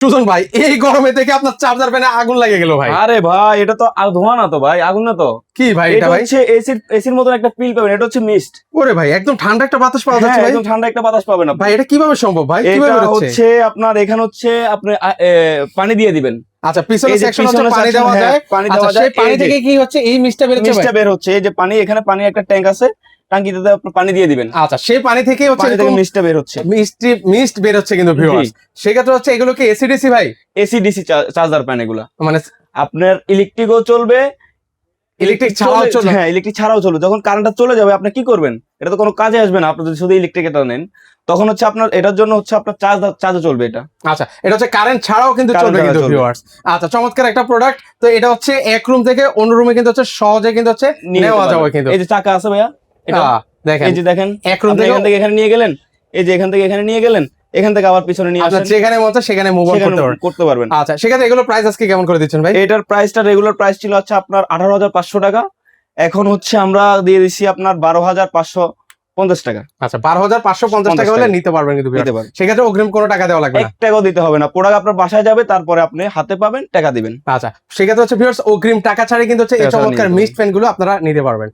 সুজন ভাই এই গরমে থেকে আপনার চার্জার ফ্যানে আগুন লেগে গেল ভাই। আরে ভাই এটা তো আর ধোঁয়া না তো ভাই, আগুন না তো। কি ভাই এটা এটা ভাই? হচ্ছে এসির মতন একটা ফিল পাবেন, এটা হচ্ছে মিস্ট। ওরে ভাই একদম ঠান্ডা একটা বাতাস পাওয়া যাচ্ছে হ্যাঁ, ভাই। একদম ঠান্ডা একটা বাতাস পাবেন আপনি। ভাই এটা কিভাবে সম্ভব ভাই? কিভাবে এটা হচ্ছে? হচ্ছে আপনার এখানে হচ্ছে আপনি পানি দিয়ে দিবেন। আচ্ছা পিছনের এই যে সেকশন হচ্ছে পিছনের পানি section, দেওয়া হ্যাঁ, যায়। পানি আচ্ছা দেওয়া যায়। সেই পানি এই যে থেকে কি হচ্ছে এই মিস্টটা বের হচ্ছে ভাই? মিস্টটা বের হচ্ছে, এই যে পানি, এখানে পানি একটা ট্যাঙ্ক আছে, টাঙ্কিতে আপনি পানি দিয়ে দিবেন, আচ্ছা সেই পানি থেকে হচ্ছে পানি থেকে এরকম মিস্টটা বের হচ্ছে। মিস্ট বের হচ্ছে কিন্তু ভিউয়ার্স। সেক্ষেত্রে হচ্ছে এগুলো কি এসি ডিসি ভাই? এসি ডিসি চার্জার প্যান এগুলা। মানে আপনার ইলেকট্রিকও চলবে, ইলেকট্রিক ছাড়াও চলে। হ্যাঁ ইলেকট্রিক ছাড়াও চলবে। যখন কারেন্টটা চলে যাবে আপনি কি করবেন? এটা তো কোনো কাজে আসবে না, আপনি যদি শুধু ইলেকট্রিক এটা নেন, তখন হচ্ছে আপনার এটার জন্য হচ্ছে আপনার চার্জে চলবে এটা। আচ্ছা এটা হচ্ছে কারেন্ট ছাড়াও কিন্তু Current চলবে ছাড়াও কিন্তু চলবে। ভিউয়ার্স। আচ্ছা চমৎকার একটা প্রোডাক্ট। তো এটা হচ্ছে এক রুম থেকে অন্য রুমে কিন্তু হচ্ছে সহজে কিন্তু হচ্ছে নিয়ে নেওয়া যেতে যাবে পারবেন। কিন্তু। এই যে চাকা আছে ভাইয়া, এটা দেখেন এই যে দেখেন, এক রুম আপনি থেকে এখান থেকে এখানে নিয়ে গেলেন, এই যে এখান থেকে এখানে নিয়ে গেলেন, এখান থেকে আবার পিছনে নিয়ে আপনার আসেন, যেখানে মন চায় সেখানে মুভ অন সেখানে করতে পারবেন। করতে পারবেন। আচ্ছা সেক্ষেত্রে এগুলো প্রাইস আজকে কেমন করে দিচ্ছেন ভাই? এটার প্রাইসটা রেগুলার প্রাইস ছিল হচ্ছে আপনার 18,500 টাকা, এখন হচ্ছে আমরা দিয়ে দিচ্ছি আপনার 12,550 টাকা। আচ্ছা 12,550 টাকা হলে নিতে পারবেন কিন্তু নিতে viewers। পারবেন। সেক্ষেত্রে অগ্রিম কোনো টাকা দেওয়া লাগবে 1 না। টাকাও দিতে হবে না, প্রোডাক্ট আপনার বাসায় যাবে, তারপরে আপনি হাতে পাবেন, টাকা দিবেন। আচ্ছা সেক্ষেত্রে হচ্ছে ভিউয়ার্স অগ্রিম টাকা ছাড়াই কিন্তু হচ্ছে এই টাকা ছাড়া নিয়ে চমৎকার নিতে মিস্ট ফ্যান গুলো আপনারা নিতে পারবেন।